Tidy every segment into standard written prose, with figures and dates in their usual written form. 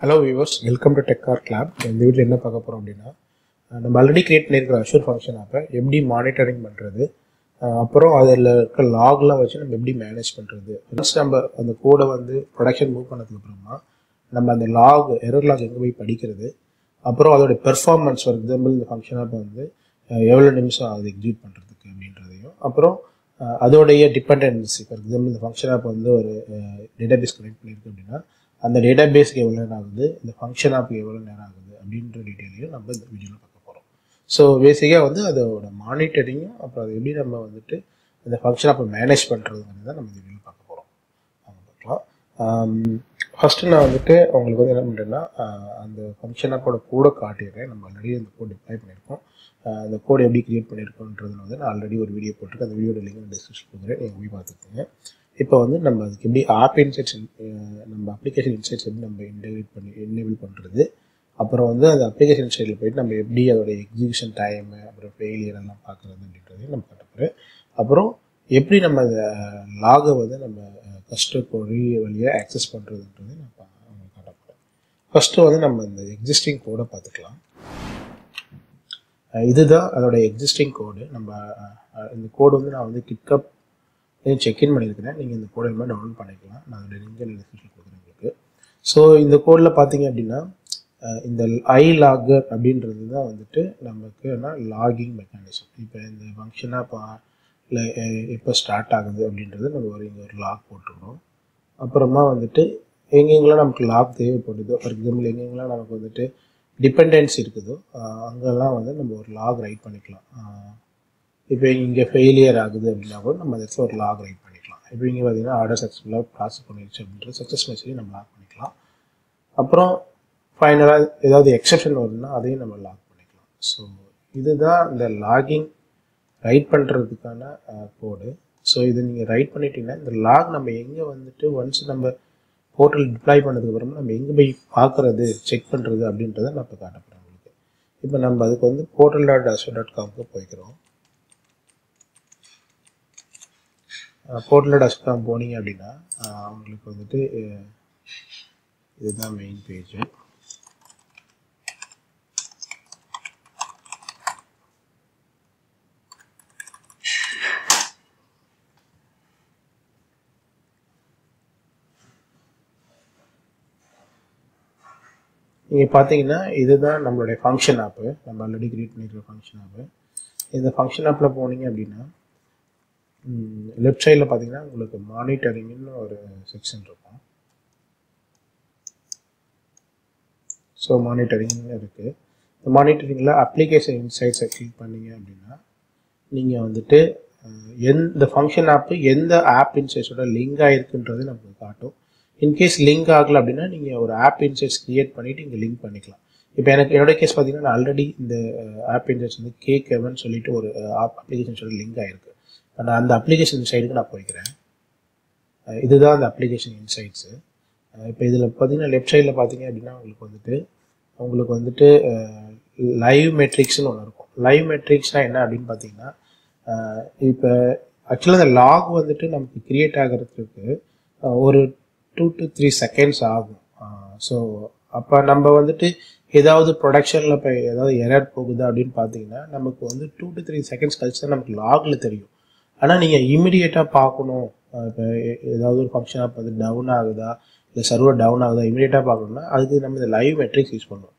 Hello viewers, welcome to TechArc Lab. இந்த வீடியோல என்ன பார்க்க போறோம் அப்படின்னா நம்ம ஆல்ரெடி கிரியேட் பண்ணியிருக்கிற அஷூர் ஃபங்க்ஷன் ஆப்பை எப்படி மானிட்டரிங் பண்ணுறது, அப்புறம் அதில் இருக்க லாக்லாம் வச்சு நம்ம எப்படி மேனேஜ் பண்ணுறது. ஃபர்ஸ்ட் நம்ம அந்த கோடை வந்து ப்ரொடக்ஷன் மூவ் பண்ணதுக்கு அப்புறமா நம்ம அந்த லாக் எரர் லாக் எங்கே போய் படிக்கிறது, அப்புறம் அதோட பெர்ஃபார்மன்ஸ் ஃபார் எக்ஸாம்பிள் இந்த ஃபங்க்ஷன் ஆப்பை வந்து எவ்வளோ நிமிஷம் ஆகுது எக்ஸிக்யூட் பண்ணுறதுக்கு அப்படின்றதையும், அப்புறம் அதோடைய டிபெண்டன்சி ஃபார் எக்ஸாம்பிள் இந்த ஃபங்க்ஷன் ஆப் வந்து ஒரு டேட்டாபேஸ் கனெக்ட் பண்ணியிருக்கு அப்படின்னா அந்த டேட்டாபேஸ்க்கு எவ்வளோ நேரம் ஆகுது, இந்த ஃபங்க்ஷன் ஆப்புக்கு எவ்வளோ நேரம் ஆகுது அப்படின்ற டீட்டெயிலையும் நம்ம இந்த வீடியோவில் பார்க்க போகிறோம். ஸோ பேசிக்காக வந்து அதோட மானிட்டரிங்கும் அப்புறம் அது எப்படி நம்ம வந்துட்டு அந்த ஃபங்க்ஷன் ஆப்பை மேனேஜ் பண்ணுறதுங்கிறது தான் நம்ம இந்த வீடியோவில் பார்க்க போகிறோம். நம்ம பார்க்கலாம். ஃபஸ்ட்டு நான் வந்துட்டு உங்களுக்கு வந்து என்ன பண்ணுறேன்னா அந்த ஃபங்க்ஷன் ஆப்போட கோடை காட்டிடுறேன். நம்ம ஆல்ரெடி அந்த கோட் டிப்ளை பண்ணியிருக்கோம். அந்த கோடை எப்படி கிரியேட் பண்ணியிருக்கோன்றது வந்து நான் ஆல்ரெடி ஒரு வீடியோ போட்டிருக்கேன். அந்த வீடியோட லிங்க் டிஸ்கிரிப்ஷன் கொடுக்குறேன், நீங்கள் போய் பார்த்துக்கோங்க. இப்போ வந்து நம்ம அதுக்கு எப்படி ஆப் இன்சைட்ஸ் நம்ம அப்ளிகேஷன் இன்சைட்ஸ் எப்படி நம்ம எனேபிள் பண்ணுறது, அப்புறம் வந்து அந்த அப்ளிகேஷன் இன்சைட்டில் போய்ட்டு நம்ம எப்படி அதோட எக்ஸிக்யூஷன் டைமு அப்புறம் ஃபெயிலியர் எல்லாம் பார்க்குறது அப்படின்றதையும் நம்ம கற்றுக்கிறேன். அப்புறம் எப்படி நம்ம அந்த லாகை வந்து நம்ம கஸ்டமர் கொரி வழியாக ஆக்சஸ் பண்ணுறதுன்றது நான் உங்களுக்கு காட்டப்போகிறேன். ஃபஸ்ட்டு வந்து நம்ம இந்த எக்ஸிஸ்டிங் கோடை பார்த்துக்கலாம். இதுதான் அதோட எக்ஸிஸ்டிங் கோடு. நம்ம இந்த கோடு வந்து நான் வந்து கிட்கப் செக்இன் பண்ணியிருக்கிறேன். நீங்கள் இந்த கோடை மாதிரி டவுன்லோட் பண்ணிக்கலாம். நான் அதோட லிங்க் டிஸ்கிரிப்ஷன் கொடுக்குறேன் உங்களுக்கு. ஸோ இந்த கோடில் பார்த்தீங்க அப்படின்னா இந்த iLogger அப்படின்றது தான் வந்துட்டு நமக்கு என்ன லாகிங் மெக்கானிசம். இப்போ இந்த ஃபங்க்ஷனாக இல்லை எப்போ ஸ்டார்ட் ஆகுது அப்படின்றது நம்ம இங்கே ஒரு லாக் போட்டுருக்கோம். அப்புறமா வந்துட்டு எங்கெங்கெல்லாம் நமக்கு லாக் தேவைப்படுதோ, ஃபார் எக்ஸாம்பிள் எங்கெங்கெல்லாம் நமக்கு வந்துட்டு டிபெண்டன்சி இருக்குதோ அங்கெல்லாம் வந்து நம்ம ஒரு லாக் ரைட் பண்ணிக்கலாம். இப்போ இங்கே ஃபெயிலியர் ஆகுது அப்படின்னா கூட நம்ம அதில் ஒரு லாக் ரைட் பண்ணிக்கலாம். இப்போ இங்கே பார்த்தீங்கன்னா ஆர்டர் சக்ஸஸ்ஃபுல்லாக ப்ராசஸ் பண்ணிடுச்சு அப்படின்ற சக்ஸஸ் மெசேஜ் நம்ம லாக் பண்ணிக்கலாம். அப்புறம் ஃபைனலாக ஏதாவது எக்ஸப்ஷன் வருதுன்னா அதையும் நம்ம லாக் பண்ணிக்கலாம். ஸோ இதுதான் இந்த லாகிங் ரைட் பண்ணுறதுக்கான கோடு. ஸோ இதை நீங்கள் ரைட் பண்ணிட்டீங்கன்னா இந்த லாக் நம்ம எங்கே வந்துட்டு ஒன்ஸ் நம்ம போர்ட்டல் டிப்ளாய் பண்ணதுக்கப்புறமா நம்ம எங்கே போய் பார்க்குறது, செக் பண்ணுறது அப்படின்றத நான் இப்போ காட்டப்படுறேன் உங்களுக்கு. இப்போ நம்ம அதுக்கு வந்து portal.azure.com போய்க்கிறோம். portal.azure.com போனீங்க அப்படின்னா உங்களுக்கு வந்துட்டு இதுதான் மெயின் பேஜ். நீங்கள் பார்த்தீங்கன்னா இதுதான் நம்மளுடைய ஃபங்க்ஷன் ஆப்பு. நம்ம ஆல்ரெடி கிரியேட் பண்ணிக்கிற ஃபங்க்ஷன் ஆப்பு. இந்த ஃபங்க்ஷன் ஆப்பில் போனீங்க அப்படின்னா லெஃப்ட் சைடில் பார்த்தீங்கன்னா உங்களுக்கு மானிட்டரிங்னு ஒரு செக்ஷன் இருக்கும். ஸோ மானிட்டரிங்னு இருக்குது. இந்த மானிட்டரிங்கில் அப்ளிகேஷன் இன்சைட்ஸை கிளிக் பண்ணிங்க அப்படின்னா நீங்கள் வந்துட்டு எந்த ஃபங்க்ஷன் ஆப்பு எந்த ஆப் இன்சைட்ஸோட லிங்க் ஆகிருக்குன்றது நமக்கு காட்டும். இன்கேஸ் லிங்க் ஆகலை அப்படின்னா நீங்கள் ஒரு ஆப் இன்சைட்ஸ் க்ரியேட் பண்ணிவிட்டு இங்கே லிங்க் பண்ணிக்கலாம். இப்போ என்னோட கேஸ் பார்த்தீங்கன்னா நான் ஆல்ரெடி இந்த ஆப் இன்சைட்ஸ் வந்து கேக்கெவன் சொல்லிட்டு ஒரு அப்ளிகேஷன் லிங்க் ஆகிருக்கு. நான் அந்த அப்ளிகேஷன் இன்சைட்டுக்கு நான் போய்க்கிறேன். இதுதான் அந்த அப்ளிகேஷன் இன்சைட்ஸு. இப்போ இதில் பார்த்தீங்கன்னா லெஃப்ட் சைடில் பார்த்தீங்க அப்படின்னா உங்களுக்கு வந்துட்டு லைவ் மெட்ரிக்ஸ்னு ஒன்று இருக்கும். லைவ் மெட்ரிக்ஸ்னால் என்ன அப்படின்னு பார்த்தீங்கன்னா இப்போ ஆக்சுவலாக அந்த லாக் வந்துட்டு நமக்கு கிரியேட் ஆகிறதுக்கு ஒரு 2 to 3 செகண்ட்ஸ் ஆகும். ஸோ அப்போ நம்ம வந்துட்டு ஏதாவது ப்ரொடக்ஷனில் இப்போ ஏதாவது எரர் போகுதா அப்படின்னு பார்த்தீங்கன்னா நமக்கு வந்து 2 to 3 செகண்ட்ஸ் கழிச்சு தான் நமக்கு லாகில் தெரியும். ஆனால் நீங்கள் இமீடியட்டாக பார்க்கணும், இப்போ ஏதாவது ஒரு ஃபங்க்ஷன் ஆப் வந்து டவுன் ஆகுதா இல்லை சர்வர் டவுன் ஆகுதா இமீடியட்டாக பார்க்கணும்னா அதுக்கு நம்ம இந்த லைவ் மெட்ரிக்ஸ் யூஸ் பண்ணுவோம்.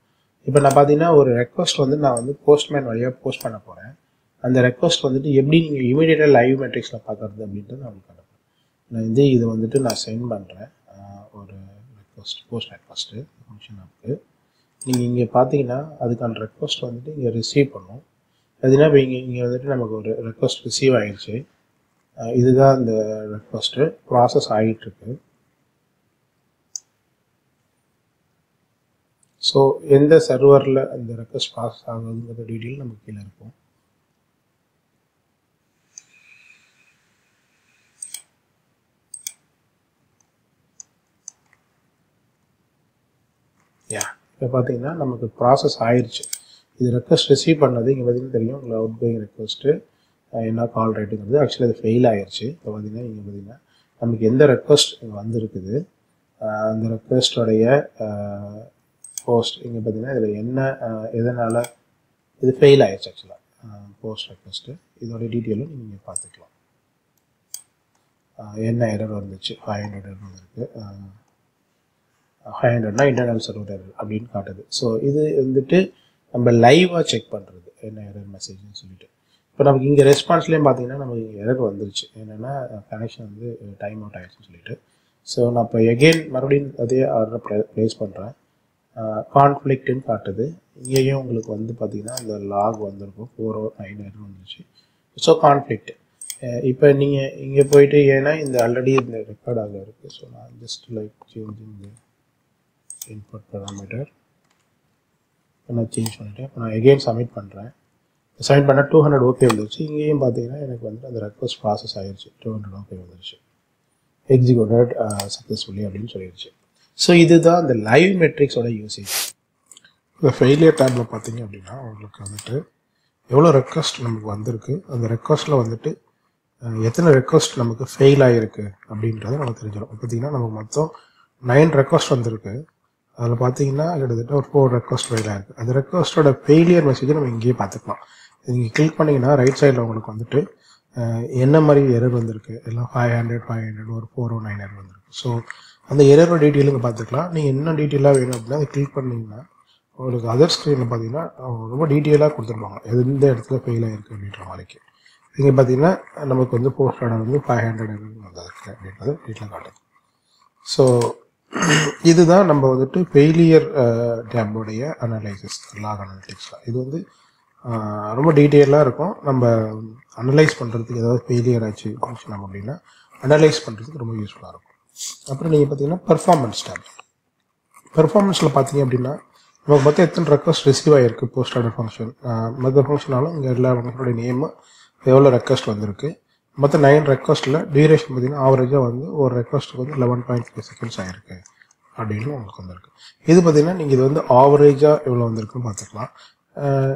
இப்போ நான் பார்த்தீங்கன்னா ஒரு ரெக்வஸ்ட் வந்து நான் வந்து போஸ்ட்மேன் வழியாக போஸ்ட் பண்ண போகிறேன். அந்த ரெக்வஸ்ட் வந்துட்டு எப்படி நீங்கள் இமீடியட்டாக லைவ் மெட்ரிக்ஸில் பார்க்குறது அப்படின்ட்டு நான் உங்களுக்கு காட்டுறேன். நான் வந்து இதை வந்துட்டு நான் சென்ட் பண்ணுறேன் ஒரு போஸ்ட் ரெக்வஸ்ட்டு ஃபங்க்ஷன் ஆப்புக்கு. நீங்கள் இங்கே பார்த்தீங்கன்னா அதுக்கான ரெக்வஸ்ட் வந்துட்டு இங்கே ரிசீவ் பண்ணும். அதுனா இப்போ இங்கே வந்துட்டு நமக்கு ஒரு ரெக்வஸ்ட் ரிசீவ் ஆகிடுச்சு. இதுதான் இந்த ரெக்வஸ்ட்டு ப்ராசஸ் ஆகிட்டுருக்கு. ஸோ எந்த சர்வரில் அந்த ரெக்வஸ்ட் ப்ராசஸ் ஆகுதுங்கிற டீட்டெயில் நமக்கு கீழே இருக்கும். இப்போ பார்த்தீங்கன்னா நமக்கு ப்ராசஸ் ஆயிடுச்சு. இது ரெக்வஸ்ட் ரிசீவ் பண்ணது இங்கே பார்த்தீங்கன்னா தெரியும் உங்களுக்கு அவுட் கோயிங் ரெக்வஸ்ட்டு என்ன கால் ரைட்டுங்கிறது. ஆக்சுவலி அது ஃபெயில் ஆயிடுச்சு. இப்போ பார்த்தீங்கன்னா இங்கே பார்த்தீங்கன்னா நமக்கு எந்த ரெக்வஸ்ட் இங்கே வந்துருக்குது அந்த ரெக்வெஸ்டோடைய போஸ்ட் இங்கே பார்த்தீங்கன்னா இதில் என்ன எதனால் இது ஃபெயில் ஆயிடுச்சு ஆக்சுவலாக போஸ்ட் ரெக்வெஸ்ட்டு இதோடைய டீட்டெயிலும் நீங்கள் பார்த்துக்கலாம். என்ன எரர் வந்துச்சு 500 எரர் வந்திருக்கு. 500னா இன்டர்னல் சர்வர் எரர் அப்படின்னு காட்டுது. ஸோ இது வந்துட்டு நம்ம லைவாக செக் பண்ணுறது என்ன எரர் மெசேஜ்னு சொல்லிட்டு. இப்போ நமக்கு இங்கே ரெஸ்பான்ஸ்லேயும் பார்த்தீங்கன்னா நமக்கு இங்கே எரர் வந்துருச்சு. என்னென்னா கனெக்ஷன் வந்து டைம் அவுட் ஆகிடுச்சுன்னு சொல்லிட்டு. ஸோ நான் இப்போ எகெயின் மறுபடியும் அதே ஆர்டரை ப்ளேஸ் பண்ணுறேன். கான்ஃப்ளிக்ட்டுன்னு காட்டுது. இங்கேயும் உங்களுக்கு வந்து பார்த்தீங்கன்னா இந்த லாக் வந்திருக்கும் 409 எரர் வந்துருச்சு. So conflict. இப்போ நீங்கள் இங்கே போயிட்டு ஏன்னா இந்த ஆல்ரெடி இந்த ரெக்கார்ட் ஆக இருக்குது. ஸோ நான் just like changing the input parameter நான் சேஞ்ச் பண்ணிவிட்டேன். இப்போ நான் எகெயின் சப்மிட் பண்ணுறேன். சப்மிட் பண்ணால் 200 ஓகே வந்துருச்சு. இங்கேயும் பார்த்தீங்கன்னா எனக்கு வந்து அந்த ரெக்வஸ்ட் ப்ராசஸ் ஆகிடுச்சு. 200 ஓகே வந்துருச்சு. எக்ஸிக்யூட்டட் சக்ஸஸ்ஃபுல்லி அப்படின்னு சொல்லிடுச்சு. ஸோ இதுதான் இந்த லைவ் மெட்ரிக்ஸோட யூசேஜ். இந்த ஃபெயிலியர் டேப்பில் பார்த்தீங்க அப்படின்னா உங்களுக்கு வந்துட்டு எவ்வளோ ரெக்வஸ்ட் நமக்கு வந்திருக்கு, அந்த ரெக்வஸ்ட்டில் வந்துட்டு எத்தனை ரெக்வஸ்ட் நமக்கு ஃபெயில் ஆகிருக்கு அப்படின்றத நமக்கு தெரிஞ்சிடும். பார்த்தீங்கன்னா நமக்கு மொத்தம் 9 ரெக்வஸ்ட் வந்திருக்கு. அதில் பார்த்தீங்கன்னா கிட்டத்தட்ட ஒரு 4 ரெக்வஸ்ட் ஃபெயில் ஆகிருக்கு. அந்த ரெக்வஸ்ட்டோட ஃபெயிலியர் மெசேஜை நம்ம இங்கேயே பார்த்துக்கலாம். நீங்கள் கிளிக் பண்ணிங்கன்னா ரைட் சைடில் உங்களுக்கு வந்துட்டு என்ன மாதிரி எரர் வந்திருக்கு, எல்லாம் 500 ஒரு 409 எரர் வந்திருக்கு. ஸோ அந்த எரரோட டீட்டெயிலுங்க பார்த்துக்கலாம். நீங்கள் என்ன டீட்டெயிலாக வேணும் அப்படின்னா அதை கிளிக் பண்ணிங்கன்னா உங்களுக்கு அதர் ஸ்க்ரீனில் பார்த்தீங்கன்னா ரொம்ப டீட்டெயிலாக கொடுத்துருப்பாங்க எந்த இடத்துல ஃபெயில் ஆகிருக்கு அப்படின்ற மாதிரிக்கு. இங்கே பார்த்தீங்கன்னா நமக்கு வந்து போஸ்ட் ஆர்டர் வந்து 500 எரர் வந்திருக்கு அப்படின்றது டீட்டெயிலாக காட்டுது. ஸோ இதுதான் நம்ம வந்துட்டு ஃபெயிலியர் டேப்போடைய அனலைசிஸ் லாக் அனலிட்டிக்ஸில். இது வந்து ரொம்ப டீட்டெயிலாக இருக்கும். நம்ம அனலைஸ் பண்ணுறதுக்கு ஏதாவது ஃபெயிலியர் ஆச்சு ஃபங்க்ஷன் அப்படின்னா அனலைஸ் பண்ணுறதுக்கு ரொம்ப யூஸ்ஃபுல்லாக இருக்கும். அப்புறம் நீங்கள் பார்த்தீங்கன்னா பெர்ஃபார்மன்ஸ் டேப். பெர்ஃபார்மன்ஸில் பார்த்தீங்க அப்படின்னா நமக்கு மொத்தம் எத்தனை ரெக்வஸ்ட் ரிசீவ் ஆகிருக்கு போஸ்ட் ஆர்டர் ஃபங்க்ஷன், மற்ற ஃபங்க்ஷனாலும் இங்கே எல்லா ஃபங்க்ஷனோட நேமு எவ்வளோ ரெக்வஸ்ட் வந்திருக்கு. மொத்தம் 9 ரெக்வஸ்ட்டில் டியூரேஷன் பார்த்தீங்கன்னா ஆவரேஜாக வந்து ஒரு ரெக்வஸ்ட்டுக்கு வந்து 11.5 செகண்ட்ஸ் ஆகிருக்கு அப்படின்னு உங்களுக்கு வந்திருக்கு. இது பார்த்தீங்கன்னா நீங்கள் இது வந்து ஆவரேஜாக எவ்வளோ வந்திருக்குன்னு பார்த்துக்கலாம்.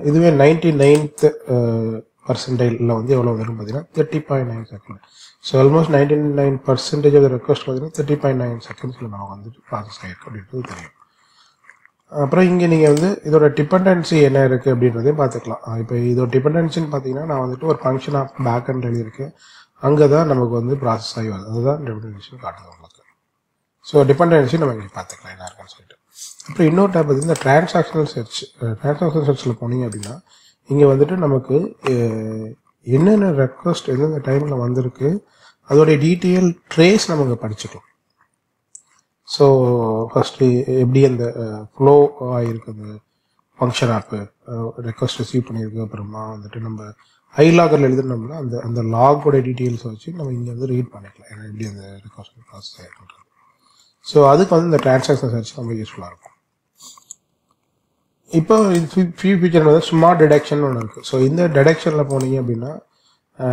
இதுவே 99th பர்சன்டைலில் வந்து எவ்வளோ வந்திருக்குன்னு பார்த்தீங்கன்னா 30.9 second. So almost 99% of the request பார்த்தீங்கன்னா 30.9 செகண்ட்ஸில் நான் வந்துட்டு ப்ராசஸ் ஆகிருக்கு அப்படின்றது தெரியும். அப்புறம் இங்கே நீங்கள் வந்து இதோட டிபெண்டன்சி என்ன இருக்குது அப்படின்றதையும் பார்த்துக்கலாம். இப்போ இதோட டிபெண்டன்சின்னு பார்த்தீங்கன்னா நான் வந்துட்டு ஒரு ஃபங்க்ஷன் ஆஃப் பேக் அண்ட் எழுதியிருக்கேன். அங்கே தான் நமக்கு வந்து ப்ராசஸ் ஆகி வருது. அதுதான் டிபெண்டன்சி காட்டுது உங்களுக்கு. ஸோ டிபெண்டன்சி நம்ம இங்கே பார்த்துக்கலாம் என்ன இருக்குன்னு சொல்லிட்டு. அப்புறம் இன்னொரு டேப் பார்த்தீங்கன்னா டிரான்சாக்ஷனல் சர்ச். டிரான்சாக்ஷனல் சர்ச்சில் போனீங்க அப்படின்னா இங்கே வந்துட்டு நமக்கு என்னென்ன ரெக்வஸ்ட் எந்தெந்த டைமில் வந்திருக்கு அதோடைய டீட்டெயில் ட்ரேஸ் நம்ம இங்கே படிச்சுக்கலாம். ஸோ ஃபஸ்ட்டு எப்படி அந்த ஃப்ளோ ஆகிருக்கு அந்த ஃபங்க்ஷன் ஆப்பு ரெக்வஸ்ட் ரிசீவ் பண்ணியிருக்கு. அப்புறமா வந்துட்டு நம்ம ஐலாகரில் எழுதுனோம்னா அந்த அந்த லாகோட டீட்டெயில்ஸை வச்சு நம்ம இங்கே வந்து ரீட் பண்ணிக்கலாம் ஏன்னா எப்படி அந்த ரெக்வஸ்ட் ப்ராசஸ் ஆகிருக்குன்றது. ஸோ அதுக்கு வந்து இந்த டிரான்சாக்ஷன் சர்ச் ரொம்ப யூஸ்ஃபுல்லாக இருக்கும். இப்போ ஃபியூ ஃபீச்சர் வந்து ஸ்மார்ட் டிடெக்ஷன் ஒன்று இருக்குது. ஸோ இந்த டிடெக்ஷனில் போனீங்க அப்படின்னா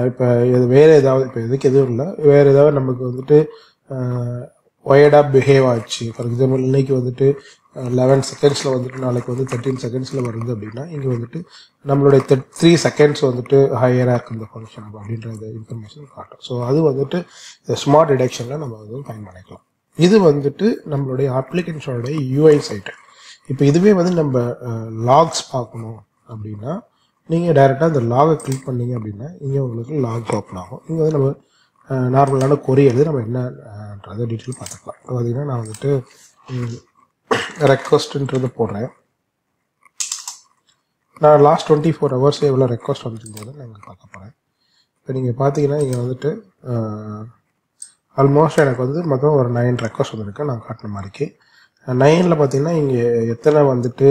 இப்போ இது வேறு ஏதாவது இப்போ எதுக்கு எதுவும் இல்லை, வேறு ஏதாவது நமக்கு வந்துட்டு ஒயர்டாக பிஹேவ் ஆச்சு. ஃபார் எக்ஸாம்பிள் இன்றைக்கி வந்துட்டு 11 செகண்ட்ஸில் வந்துட்டு நாளைக்கு வந்து 13 செகண்ட்ஸில் வருது அப்படின்னா இங்கே வந்துட்டு நம்மளுடைய 3 செகண்ட்ஸ் வந்துட்டு ஹையராக இருக்குது இந்த ஃபங்க்ஷன் அப்படின்ற இன்ஃபர்மேஷன் காட்டும். ஸோ அது வந்துட்டு இந்த ஸ்மார்ட் டிடெக்ஷனில் நம்ம வந்து ஃபைன் பண்ணிக்கலாம். இது வந்துட்டு நம்மளுடைய அப்ளிகேஷனோடைய யூஐ சைட்டு. இப்போ இதுவே வந்து நம்ம லாக்ஸ் பார்க்கணும் அப்படின்னா நீங்கள் டைரெக்டாக இந்த லாகை கிளிக் பண்ணிங்க அப்படின்னா இங்கே உங்களுக்கு லாக்ஸ் ஓப்பன் ஆகும். இங்கே வந்து நம்ம நார்மலான கொரி எழுதி நம்ம என்னன்றதை டீட்டெயில் பார்த்துக்கலாம். பார்த்தீங்கன்னா நான் வந்துட்டு ரெக்வஸ்ட்டுன்றது போடுறேன். நான் லாஸ்ட் 24 hours எவ்வளோ ரெக்வஸ்ட் வந்துருந்தது நான் இங்கே பார்க்க போகிறேன். இப்போ நீங்கள் பார்த்தீங்கன்னா இங்கே வந்துட்டு ஆல்மோஸ்ட் எனக்கு வந்து மொத்தம் ஒரு 9 ரெக்வஸ்ட் வந்திருக்கு நான் காட்டின மாதிரிக்கு. 9ல் பார்த்தீங்கன்னா இங்கே எத்தனை வந்துட்டு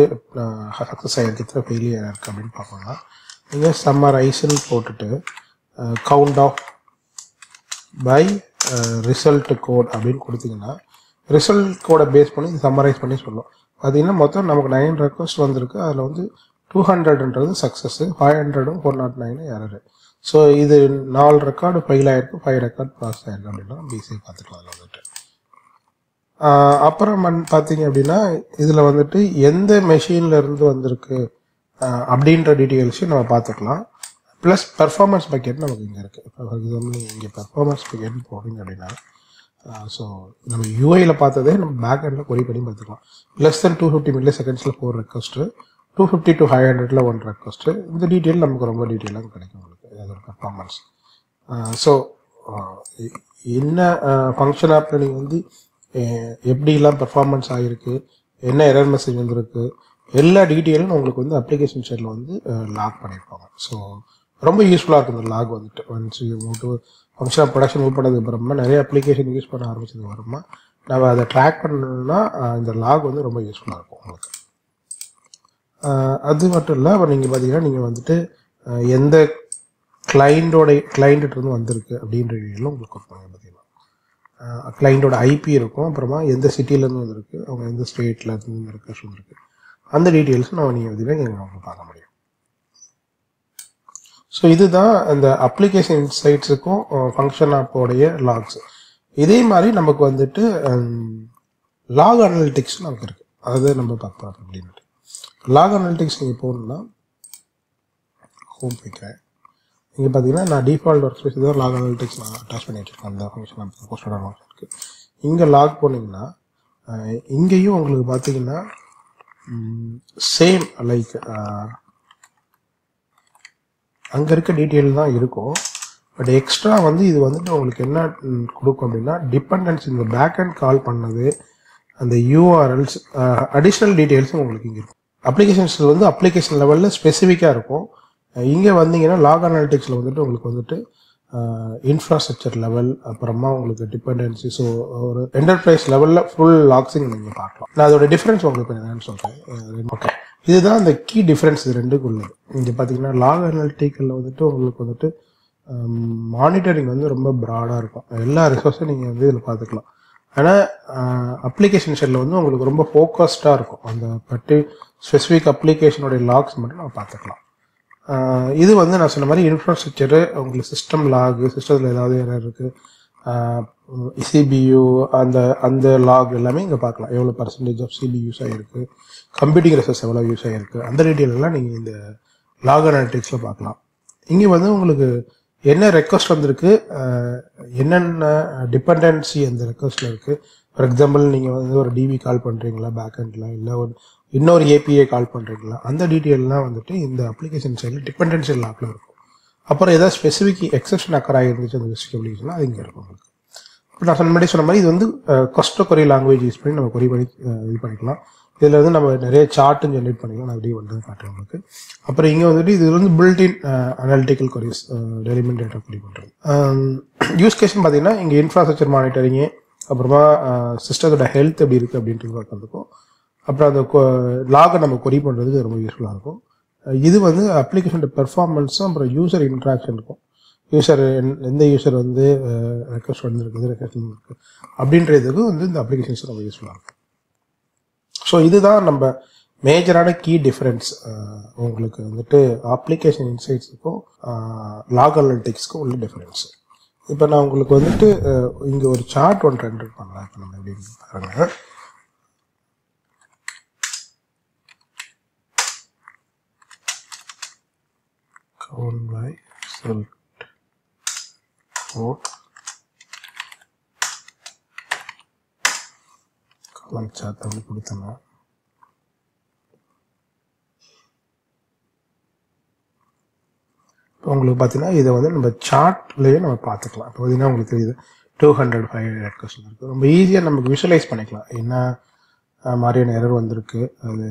சக்ஸஸ் ஆகிருக்கு, எத்தனை ஃபெயிலியர் இருக்குது அப்படின்னு பார்க்கணும்னா நீங்கள் சம்மரைஸ்ன்னு போட்டுட்டு count of by result code அப்படின்னு கொடுத்தீங்கன்னா ரிசல்ட் கோடை பேஸ் பண்ணி இது சம்மரைஸ் பண்ணி சொல்லும். பார்த்தீங்கன்னா மொத்தம் நமக்கு 9 ரெக்வஸ்ட் வந்திருக்கு. அதில் வந்து 200ன்றது சக்ஸஸ்ஸு, 500 409 எரரு. ஸோ இது 4 ரெக்கார்டு ஃபெயில் ஆகிருக்கு, 5 ரெக்கார்டு ப்ராசஸ் ஆகிருக்கு அப்படின்னா பிசிஐ பார்த்துக்கலாம். அதில் வந்துட்டு அப்புறம் பார்த்தீங்க அப்படின்னா இதில் வந்துட்டு எந்த மெஷினில் இருந்து வந்திருக்கு அப்படின்ற டீட்டெயில்ஸையும் நம்ம பார்த்துக்கலாம். ப்ளஸ் பெர்ஃபார்மன்ஸ் பக்கெட் நமக்கு இங்கே இருக்குது. ஃபார் எக்ஸாம்பிள் நீங்கள் இங்கே பெர்ஃபார்மன்ஸ் பக்கெட்னு போடுறீங்க அப்படின்னா ஸோ நம்ம யூஐயில் பார்த்ததே நம்ம பேக் ஹேண்டில் கொரி பண்ணி பார்த்துக்கலாம். லெஸ் தென் 250 மில்லி செகண்ட்ஸில் 4 ரெக்வஸ்ட்டு, 250 to 500 1 ரெக்வஸ்ட்டு. இந்த டீட்டெயில் நமக்கு ரொம்ப டீட்டெயிலாக கிடைக்கும் உங்களுக்கு அதோட பர்ஃபார்மன்ஸ். ஸோ என்ன ஃபங்க்ஷன் ஆப்பில் நீங்கள் வந்து எப்படிலாம் பர்ஃபார்மன்ஸ் ஆகிருக்கு, என்ன எரர் மெசேஜ் வந்திருக்கு, எல்லா டீட்டெயிலும் உங்களுக்கு வந்து அப்ளிகேஷன் சைடில் வந்து லாக் பண்ணியிருப்பாங்க. ஸோ ரொம்ப யூஸ்ஃபுல்லாக இருக்கும் இந்த லாக் வந்துட்டு. ஒன்ஸ் மூட்டு ஃபங்க்ஷன் ஆஃப் ப்ரொடக்ஷன் மூவ் பண்ணதுக்கு அப்புறமா நிறைய அப்ளிகேஷன் யூஸ் பண்ண ஆரம்பிச்சதுக்கு அப்புறமா நம்ம அதை ட்ராக் பண்ணணும்னா இந்த லாக் வந்து ரொம்ப யூஸ்ஃபுல்லாக இருக்கும் உங்களுக்கு. அது மட்டும் இல்லை, அப்புறம் நீங்கள் பார்த்தீங்கன்னா நீங்கள் வந்துட்டு எந்த கிளைண்ட்டிருந்து வந்திருக்கு அப்படின்ற டீட்டெயிலும் உங்களுக்கு கொடுப்பாங்க. பார்த்தீங்கன்னா கிளைண்ட்டோட ஐபி இருக்கும், அப்புறமா எந்த சிட்டிலேருந்து வந்திருக்கு, அவங்க எந்த ஸ்டேட்டில் இருந்து ரெக்வஸ்ட் வந்திருக்கு, அந்த டீட்டெயில்ஸும் நீங்கள் பார்த்தீங்கன்னா உங்களுக்கு பார்க்க முடியும். ஸோ இதுதான் அந்த அப்ளிகேஷன் இன்சைட்ஸுக்கும் ஃபங்க்ஷன் ஆப்போடைய லாக்ஸ். இதே மாதிரி நமக்கு வந்துட்டு லாக் அனலிட்டிக்ஸ் நமக்கு இருக்குது, அதை நம்ம பார்க்கலாம். அப்படின்ட்டு லாக் அனலிட்டிக்ஸ் நீங்கள் போகணுன்னா ஹோம் போய்க்கிறேன். இங்கே பார்த்தீங்கன்னா நான் டிஃபால்ட் ஒர்க் ஸ்பேஸ் தான் லாக் அனலிட்டிக்ஸ் நான் அட்டாச் பண்ணி வச்சுருக்கேன். அந்த ஃபங்க்ஷன் ஆப் போஸ்டட் லாக் இருக்குது. இங்கே லாக் போனீங்கன்னா இங்கேயும் உங்களுக்கு பார்த்தீங்கன்னா சேம் லைக் அங்கே இருக்க டீட்டெயில் தான் இருக்கும். பட் எக்ஸ்ட்ரா வந்து இது வந்துட்டு உங்களுக்கு என்ன கொடுக்கும் அப்படின்னா டிபெண்டன்ஸ், இந்த பேக் அண்ட் கால் பண்ணது, அந்த யூஆர்எல்ஸ், அடிஷ்னல் டீட்டெயில்ஸும் உங்களுக்கு இங்கே இருக்கும். அப்ளிகேஷன்ஸ் வந்து அப்ளிகேஷன் லெவலில் ஸ்பெசிஃபிக்காக இருக்கும். இங்கே வந்தீங்கன்னா லாக் அனாலிட்டிக்ஸில் வந்துட்டு உங்களுக்கு வந்துட்டு இன்ஃப்ராஸ்ட்ரக்சர் லெவல், அப்புறமா உங்களுக்கு டிபெண்டன்சி, ஸோ ஒரு என்டர்பிரைஸ் லெவலில் ஃபுல் லாக்ஸிங் நீங்கள் பார்க்கலாம். நான் அதோட டிஃப்ரென்ஸ் உங்களுக்கு என்னன்னு சொல்கிறேன். ஓகே, இதுதான் அந்த கீ டிஃப்ரென்ஸ் இது ரெண்டுக்குள்ளது. இங்கே பார்த்தீங்கன்னா லாக் அனாலிட்டிக்கலில் வந்துட்டு உங்களுக்கு வந்துட்டு மானிட்டரிங் வந்து ரொம்ப ப்ராடாக இருக்கும். எல்லா ரிசோர்ஸும் நீங்கள் வந்து இதில் பார்த்துக்கலாம். ஆனால் அப்ளிகேஷன் சைடில் வந்து உங்களுக்கு ரொம்ப ஃபோக்கஸ்டாக இருக்கும். அந்த பற்றி ஸ்பெசிஃபிக் அப்ளிகேஷனுடைய லாக்ஸ் மட்டும் நம்ம பார்த்துக்கலாம். இது வந்து நான் சொன்ன மாதிரி இன்ஃப்ராஸ்ட்ரக்சரு, உங்களுக்கு சிஸ்டம் லாகு, சிஸ்டத்தில் ஏதாவது எரர் இருக்குது, சிபியு, அந்த லாக் எல்லாமே இங்கே பார்க்கலாம். எவ்வளோ பர்சன்டேஜ் ஆஃப் சிபி யூஸ் ஆகிருக்கு, கம்ப்யூட்டிங் ரிசோர்ஸ் எவ்வளோ யூஸ் ஆகிருக்கு, அந்த டீட்டெயிலெல்லாம் நீங்கள் இந்த லாக் அனாலிட்டிக்ஸில் பார்க்கலாம். இங்கே வந்து உங்களுக்கு என்ன ரெக்வஸ்ட் வந்திருக்கு, என்னென்ன டிபெண்டன்சி அந்த ரெக்வஸ்ட்டில் இருக்குது. ஃபார் எக்ஸாம்பிள் நீங்கள் வந்து ஒரு டிவி கால் பண்ணுறீங்களா பேக்ஹெண்டில், இல்லை ஒரு இன்னொரு ஏபிஐ கால் பண்ணுறீங்களா, அந்த டீட்டெயிலெலாம் வந்துட்டு இந்த அப்ளிகேஷன் சைடில் டிபெண்டன்சி லாக்கில் இருக்கும். அப்புறம் ஏதாவது ஸ்பெசிஃபிக் எக்ஸப்ஷன் அக்கர் ஆகிருந்துச்சு அந்த ஸ்பெசிஃபிக் அப்ளிகேஷன்லாம் அது இங்கே இருக்கும் உங்களுக்கு. இப்போ நான் சொன்ன மாதிரி இது வந்து கொஸ்டோ கொரி லாங்குவேஜ் யூஸ் பண்ணி நம்ம கொரி பண்ணி இது பண்ணிக்கலாம். இதில் வந்து நம்ம நிறைய சார்ட்டும் ஜென்ரேட் பண்ணிக்கலாம். நான் அப்படியே வந்து காட்டுறேன் உங்களுக்கு. அப்புறம் இங்கே வந்துட்டு இது வந்து பில்டின் அனாலிட்டிக்கல் கொரிஸ், எலிமெண்ட் டேட்டா கொரி பண்ணுறது. யூஸ் கேஸ்ன்னு பார்த்தீங்கன்னா இங்கே இன்ஃப்ராஸ்ட்ரக்சர் மானிட்டரிங்கு, அப்புறமா சிஸ்டத்தோட ஹெல்த் எப்படி இருக்குது அப்படின்ட்டு பார்க்கறதுக்கும், அப்புறம் அந்த லாகை நம்ம கொரி பண்ணுறதுக்கு ரொம்ப யூஸ்ஃபுல்லாக இருக்கும். இது வந்து அப்ளிகேஷனோட பெர்ஃபார்மன்ஸும் அப்புறம் யூசர் இன்ட்ராக்ஷன் இருக்கும். யூசர் எந்த யூசர் வந்து ரெக்வஸ்ட் வந்துருக்குது, ரெக்வஸ்ட் இருக்குது அப்படின்றதுக்கு வந்து இந்த அப்ளிகேஷன்ஸ் ரொம்ப யூஸ்ஃபுல்லாக இருக்கும். ஸோ இதுதான் நம்ம மேஜரான கீ டிஃப்ரென்ஸ் உங்களுக்கு வந்துட்டு அப்ளிகேஷன் இன்சைட்ஸுக்கும் லாக் அனாலிட்டிக்ஸ்க்கும் உள்ள டிஃப்ரென்ஸ். இப்போ நான் உங்களுக்கு வந்துட்டு இங்கே ஒரு சார்ட் ஒன்று ரெண்டர் பண்ணலாம். இப்போ நம்ம எப்படின்னு பாருங்கள். Count by result for column chart அப்படி கொடுத்தோன்னா இப்போ உங்களுக்கு பார்த்தீங்கன்னா இதை வந்து நம்ம சார்ட்லேயே நம்ம பார்த்துக்கலாம். இப்போ பார்த்தீங்கன்னா உங்களுக்கு தெரியுது 205 ரெக்வஸ்ட் இருக்குது. ரொம்ப ஈஸியாக நமக்கு விஷுவலைஸ் பண்ணிக்கலாம் என்ன மாதிரியான எரர் வந்திருக்கு, அது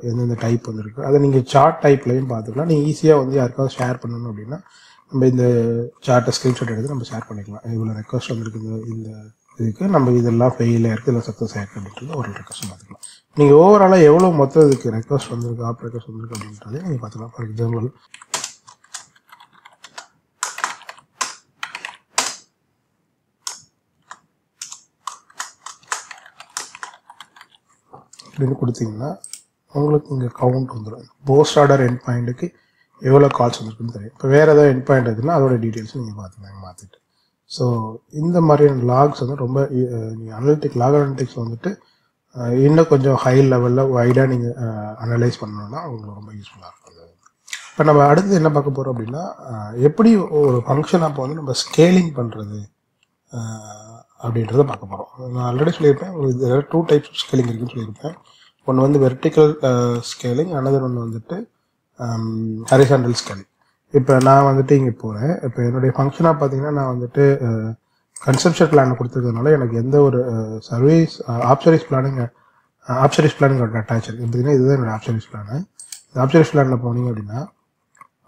எந்தெந்த டைப் வந்திருக்கு, அதை நீங்கள் சார்ட் டைப்லையும் பார்த்துக்கலாம். நீங்கள் ஈஸியாக வந்து யாருக்காவது ஷேர் பண்ணணும் அப்படின்னா நம்ம இந்த சார்ட்டை ஸ்க்ரீன்ஷாட் எடுத்து நம்ம ஷேர் பண்ணிக்கலாம். இவ்வளோ ரெக்வஸ்ட் வந்திருக்கு, இந்த இதுக்கு நம்ம இதெல்லாம் ஃபெயில் ஆயிருக்கு, இல்லை சக்ஸஸ் ஆயிருக்கு அப்படின்றது ஒரு ரெக்வஸ்ட் பார்த்துக்கலாம். நீங்கள் ஓவராலாக எவ்வளோ மொத்தம் இதுக்கு ரெக்வஸ்ட் வந்திருக்கு, ஆப் ரெக்வஸ்ட் வந்திருக்கு அப்படின்றதே நீங்கள் பார்த்துக்கலாம். ஃபார் எக்ஸாம்பிள் அப்படின்னு கொடுத்தீங்கன்னா உங்களுக்கு இங்கே கவுண்ட் வந்துடும். போஸ்ட் ஆர்டர் எண்ட் பாயிண்ட்டுக்கு எவ்வளோ கால்ஸ் வந்துருக்குன்னு தெரியும். இப்போ வேறு ஏதாவது எண்ட் பாயிண்ட் இருக்குன்னா அதோட டீட்டெயில்ஸும் நீங்கள் பார்த்துக்கலாம் மாற்றிட்டு. ஸோ இந்த மாதிரியான லாக்ஸ் வந்து ரொம்ப நீங்கள் லாக் அனாலிட்டிக்ஸ் வந்துட்டு இன்னும் கொஞ்சம் ஹை லெவலில் வைடாக நீங்கள் அனலைஸ் பண்ணணுன்னா உங்களுக்கு ரொம்ப யூஸ்ஃபுல்லாக இருக்கும். இப்போ நம்ம அடுத்து என்ன பார்க்க போகிறோம் அப்படின்னா எப்படி ஒரு ஃபங்க்ஷன் அப்போ வந்து நம்ம ஸ்கேலிங் பண்ணுறது அப்படின்றத பார்க்க போகிறோம். நான் ஆல்ரெடி சொல்லியிருப்பேன், உங்களுக்கு இதில் 2 டைப்ஸ் ஆஃப் ஸ்கேலிங் இருக்குன்னு சொல்லியிருப்பேன். ஒன்று வந்து வெர்டிக்கல் ஸ்கேலிங், அனதர் ஒன்று வந்துட்டு ஹரிசாண்டல் ஸ்கேலிங். இப்போ நான் வந்துட்டு இங்கே போகிறேன். இப்போ என்னுடைய ஃபங்க்ஷனாக பார்த்தீங்கன்னா நான் வந்துட்டு கன்செப்ஷன் பிளான் கொடுத்துருக்கிறதுனால எனக்கு எந்த ஒரு சர்வீஸ் ஆப்சர்வீஸ் பிளானிங் அட்டாச் இருக்குது. பார்த்தீங்கன்னா இதுதான் என்னோடய ஆப்சர்வீஸ் பிளானு. இந்த ஆப்சர்வீஸ் பிளானில் போனீங்க அப்படின்னா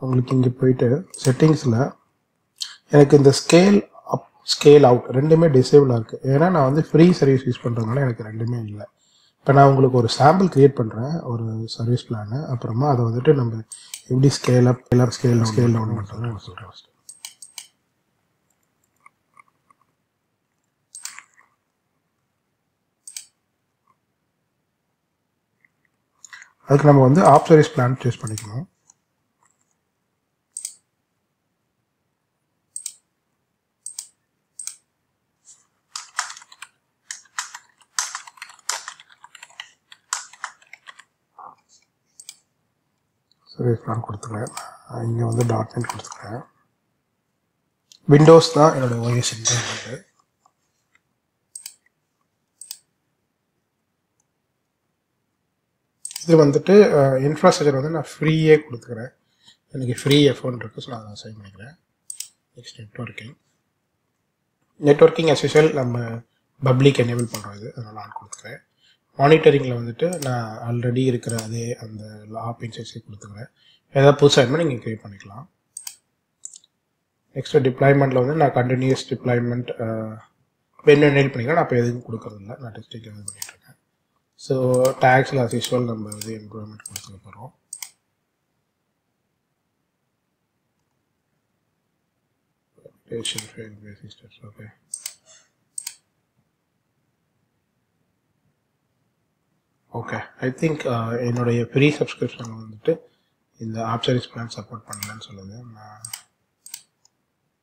உங்களுக்கு இங்கே போயிட்டு செட்டிங்ஸில் எனக்கு இந்த ஸ்கேல் அப் ஸ்கேல் அவுட் ரெண்டுமே டிசேபிளாக இருக்குது. ஏன்னா நான் வந்து ஃப்ரீ சர்வீஸ் யூஸ் பண்ணுறதுனால எனக்கு ரெண்டுமே இல்லை. இப்போ நான் உங்களுக்கு ஒரு சாம்பிள் க்ரியேட் பண்ணுறேன், ஒரு சர்வீஸ் பிளானு. அப்புறமா அதை வந்துட்டு நம்ம எப்படி ஸ்கேல் அப் ஸ்கேல் டவுன் பண்ணுறதுன்னு சொல்கிறேன். ஃபஸ்ட்டு அதுக்கு நம்ம வந்து ஆப் சர்வீஸ் பிளான் சூஸ் பண்ணிக்கணும். சர்வீஸ் பிளான் கொடுத்துக்கிறேன். இங்கே வந்து .NET கொடுத்துக்கிறேன். விண்டோஸ் தான் என்னோடய OS வந்து. இது வந்துட்டு இன்ஃப்ராஸ்ட்ரக்சர் வந்து நான் ஃப்ரீயே கொடுத்துக்கிறேன். எனக்கு ஃப்ரீ F1 இருக்குது, ஸோ நான் அதை அசைன் பண்ணிக்கிறேன். நெக்ஸ்ட் நெட்வொர்க்கிங் as usual நம்ம பப்ளிக் எனேபிள் பண்ணுறது, அதனால் நான் கொடுத்துக்கிறேன். மானிட்டரிங்கில் வந்துட்டு நான் ஆல்ரெடி இருக்கிற அதே அந்த ஆப் இன்சைட்ஸே கொடுத்துக்கிறேன். ஏதாவது புதுசாக இருந்தால் நீங்கள் க்ரியேட் பண்ணிக்கலாம். நெக்ஸ்ட்டு டிப்ளாய்மெண்ட்டில் வந்து நான் கண்டினியூஸ் டிப்ளாய்மெண்ட் என்ன எனேபிள் பண்ணிக்கலாம். நான் இப்போ எதுவும் கொடுக்குறதில்ல, நான் டெஸ்டிங் இது பண்ணிட்டுருக்கேன். ஸோ டேக்ஸில் as usual நம்ம வந்து என்விரான்மெண்ட் கொடுத்துக்க போகிறோம். Okay, okay. ஐ திங்க் என்னுடைய ஃப்ரீ சப்ஸ்கிரிப்ஷன் வந்துட்டு இந்த ஆப் சர்வீஸ் பிளான் சப்போர்ட் பண்ணலன்னு சொல்லுது. நான்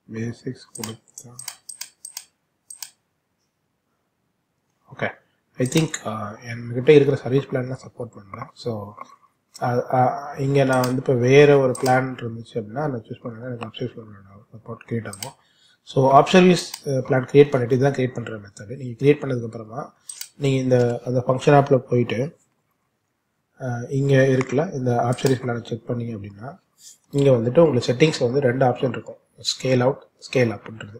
பேசிக்ஸ் கொடுத்தேன். ஓகே, ஐ திங்க் என்கிட்ட இருக்கிற சர்வீஸ் பிளான்லாம் சப்போர்ட் பண்ணல. ஸோ இங்கே நான் வந்து இப்போ வேறு ஒரு பிளான் இருந்துச்சு அப்படின்னா நான் சூஸ் பண்ணேன்னா எனக்கு app service plan support create ஆகும். So app service plan create பண்ணிவிட்டு இதுதான் க்ரியேட் பண்ணுற மெத்தடு. நீங்கள் க்ரியேட் பண்ணதுக்கப்புறமா நீங்கள் அந்த ஃபங்க்ஷன் ஆப்பில் போயிட்டு இங்கே இருக்குல்ல இந்த ஆப் சர்வீஸ் பிளானை செக் பண்ணிங்க அப்படின்னா இங்கே வந்துட்டு உங்களுக்கு செட்டிங்ஸில் வந்து 2 ஆப்ஷன் இருக்கும், ஸ்கேல் அவுட் ஸ்கேல் அப்ன்றது.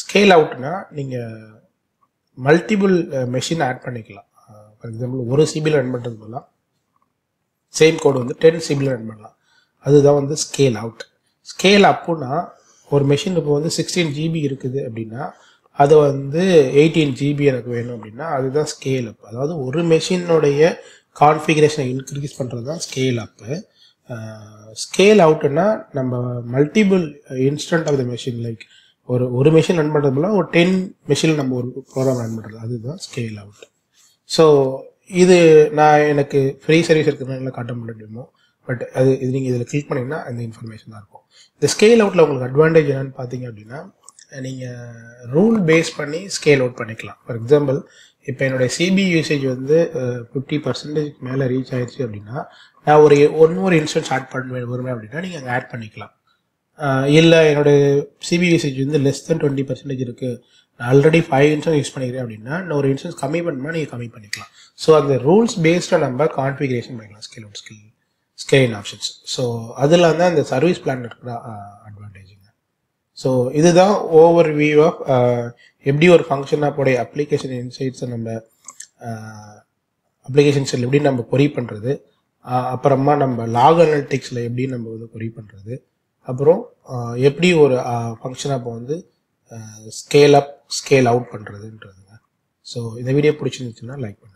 ஸ்கேல் அவுட்னா நீங்கள் மல்டிபிள் மெஷின் ஆட் பண்ணிக்கலாம். ஃபார் எக்ஸாம்பிள் 1 CBயில் ரன் பண்ணுறது போலாம், சேம் கோடு வந்து 10 CBயில் ரன் பண்ணலாம். அதுதான் வந்து ஸ்கேல் அவுட். ஸ்கேல் அப்புன்னா ஒரு மெஷின் இப்போ வந்து 16 GB இருக்குது அப்படின்னா அது வந்து 18 GB எனக்கு வேணும் அப்படின்னா அதுதான் ஸ்கேல் அப். அதாவது ஒரு மெஷினுடைய கான்ஃபிகரேஷனை இன்க்ரீஸ் பண்ணுறது தான் ஸ்கேல் அப்பு. ஸ்கேல் அவுட்னா நம்ம multiple instant of the machine, like ஒரு மெஷின் ரன் பண்ணுறது போல ஒரு 10 மெஷின் நம்ம ஒரு ப்ரோக்ராம் ரன் பண்ணுறது, அதுதான் ஸ்கேல் அவுட். ஸோ இது நான் எனக்கு ஃப்ரீ சர்வீஸ் இருக்கிறதுனால காட்ட முடியுமோ, பட் இது நீங்கள் இதில் கிளிக் பண்ணிங்கன்னா அந்த இன்ஃபர்மேஷன் தான் இருக்கும். இந்த ஸ்கேல் அவுட்டில் உங்களுக்கு அட்வான்டேஜ் என்னென்னு பார்த்தீங்க அப்படின்னா நீங்கள் ரூல் பேஸ் பண்ணி ஸ்கேல் அவுட் பண்ணிக்கலாம். ஃபார் எக்ஸாம்பிள் இப்போ என்னுடைய சிபி யூசேஜ் வந்து 50% மேலே ரீச் ஆயிடுச்சு அப்படின்னா நான் ஒரு இன்ஸ்டன்ஸ் ஆட் பண்ண வருவேன் அப்படின்னா நீங்கள் அங்கே ஆட் பண்ணிக்கலாம். இல்லை என்னோடய சிபி யூசேஜ் வந்து லெஸ் தென் 20% இருக்குது, நான் ஆல்ரெடி 5 இன்ஸ்டன்ஸ் யூஸ் பண்ணிக்கிறேன் அப்படின்னா நான் ஒரு இன்ஸ்டன்ஸ் கம்மி பண்ணணும்னா நீங்கள் கம்மி பண்ணிக்கலாம். ஸோ அந்த ரூல்ஸ் பேஸ்டாக நம்ம கான்ஃபிகரேஷன் பண்ணிக்கலாம் scale out scaling options. So அதில் தான் இந்த சர்வீஸ் பிளான் இருக்கிற அட்வான்டேஜுங்க. ஸோ இதுதான் ஓவர் வியூ ஆஃப் எப்படி ஒரு ஃபங்க்ஷன் ஆப்போடைய அப்ளிகேஷன் இன்சைட்ஸை நம்ம அப்ளிகேஷன்ஸில் எப்படி நம்ம கொரி பண்ணுறது, அப்புறமா நம்ம லாக் அனலிட்டிக்ஸில் எப்படி நம்ம வந்து கொரி பண்ணுறது, அப்புறம் எப்படி ஒரு ஃபங்க்ஷன் ஆப்பை வந்து ஸ்கேல் அப் ஸ்கேல் அவுட் பண்ணுறதுன்றதுங்க. ஸோ இந்த வீடியோ பிடிச்சிருந்துச்சுன்னா லைக் பண்ணுங்கள்.